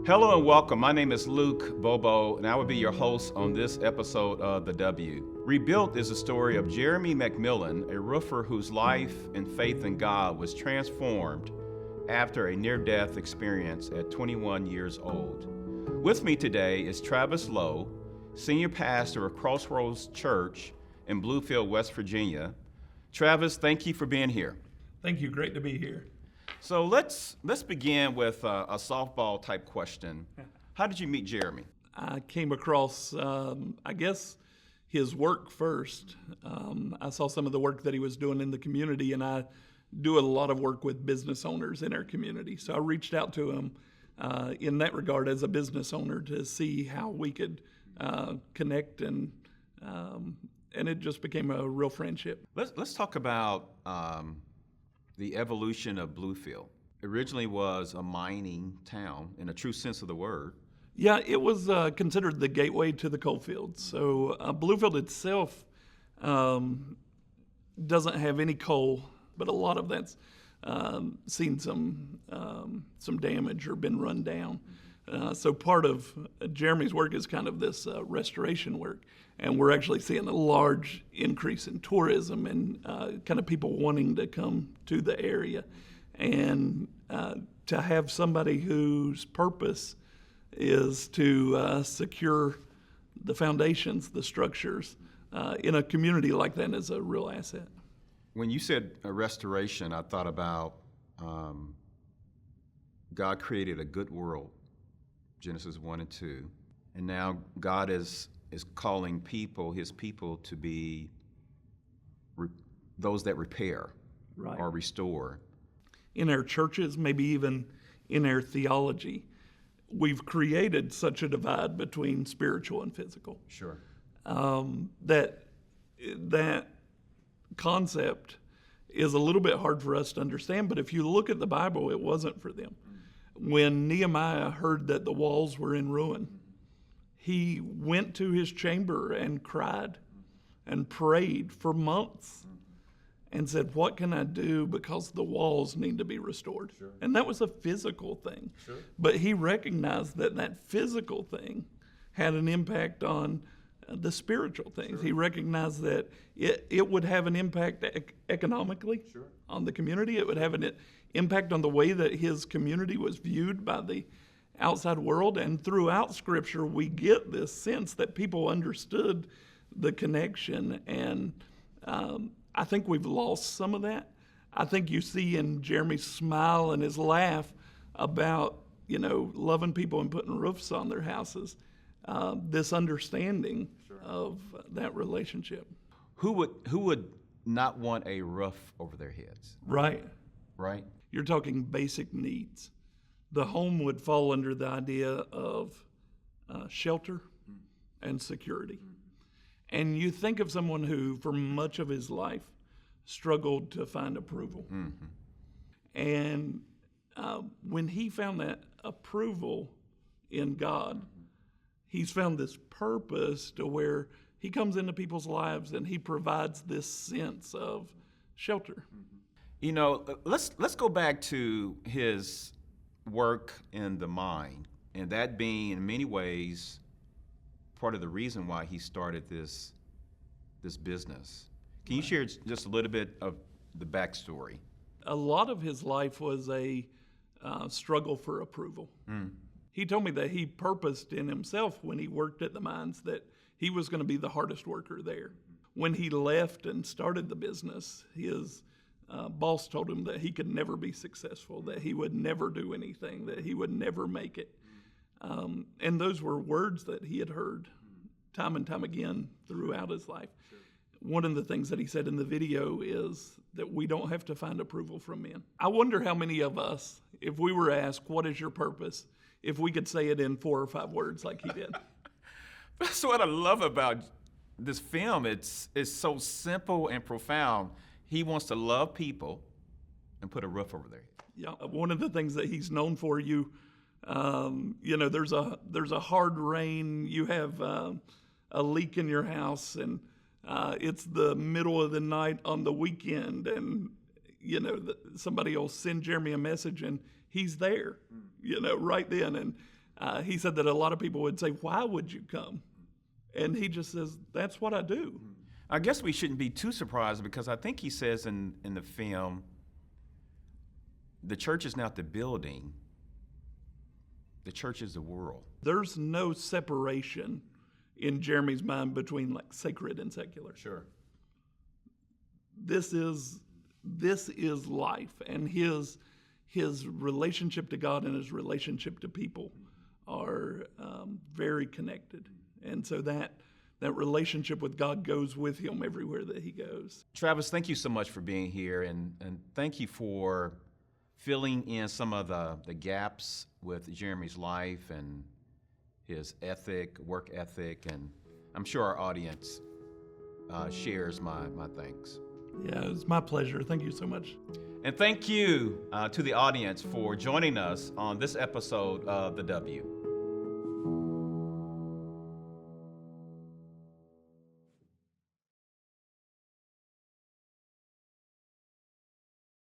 Hello and welcome. My name is Luke Bobo, and I will be your host on this episode of The W. Rebuilt is the story of Jeremy McMillan, a roofer whose life and faith in God was transformed after a near-death experience at 21 years old. With me today is Travis Lowe, senior pastor of Crossroads Church in Bluefield, West Virginia. Travis, thank you for being here. Thank you. Great to be here. So let's begin with a softball type question. How did you meet Jeremy? I came across, his work first. I saw some of the work that he was doing in the community, and I do a lot of work with business owners in our community. So I reached out to him in that regard as a business owner to see how we could connect, and it just became a real friendship. Let's talk about the evolution of Bluefield. Originally was a mining town in a true sense of the word. Yeah, it was considered the gateway to the coal fields. So Bluefield itself doesn't have any coal, but a lot of that's seen some damage or been run down. So part of Jeremy's work is kind of this restoration work, and we're actually seeing a large increase in tourism and kind of people wanting to come to the area. And to have somebody whose purpose is to secure the foundations, the structures, in a community like that is a real asset. When you said restoration, I thought about God created a good world, Genesis 1 and 2, and now God is calling his people to be those that repair, right, or restore. In our churches, maybe even in our theology, we've created such a divide between spiritual and physical. Sure. That concept is a little bit hard for us to understand, but if you look at the Bible, it wasn't for them. When Nehemiah heard that the walls were in ruin, he went to his chamber and cried and prayed for months and said, what can I do because the walls need to be restored? Sure. And that was a physical thing. Sure. But he recognized that physical thing had an impact on the spiritual things. Sure. He recognized that it would have an impact economically, sure, on the community. It would have an impact on the way that his community was viewed by the outside world. And throughout Scripture, we get this sense that people understood the connection. And I think we've lost some of that. I think you see in Jeremy's smile and his laugh about, loving people and putting roofs on their houses, this understanding, sure, of that relationship. Who would not want a roof over their heads? Right. Right? You're talking basic needs. The home would fall under the idea of shelter and security. And you think of someone who, for much of his life, struggled to find approval. Mm-hmm. And when he found that approval in God, he's found this purpose to where he comes into people's lives and he provides this sense of shelter. Let's go back to his work in the mine, and that being in many ways part of the reason why he started this business. Can you share just a little bit of the backstory? A lot of his life was a struggle for approval. Mm. He told me that he purposed in himself when he worked at the mines that he was going to be the hardest worker there. When he left and started the business, his boss told him that he could never be successful, that he would never do anything, that he would never make it. And those were words that he had heard time and time again throughout his life. Sure. One of the things that he said in the video is that we don't have to find approval from men. I wonder how many of us, if we were asked, what is your purpose, if we could say it in 4 or 5 words like he did. That's what I love about this film. It's so simple and profound. He wants to love people and put a roof over their head. Yeah, one of the things that he's known for, there's a hard rain, you have a leak in your house, and it's the middle of the night on the weekend, and somebody will send Jeremy a message, and he's there, right then. And He said that a lot of people would say, "Why would you come?" And he just says, "That's what I do." I guess we shouldn't be too surprised because I think he says in the film, the church is not the building, the church is the world. There's no separation in Jeremy's mind between like sacred and secular. Sure. This is life, and his relationship to God and his relationship to people are very connected, and so that relationship with God goes with him everywhere that he goes. Travis, thank you so much for being here, and thank you for filling in some of the gaps with Jeremy's life and his work ethic, and I'm sure our audience shares my thanks. Yeah, it's my pleasure. Thank you so much. And thank you to the audience for joining us on this episode of The W.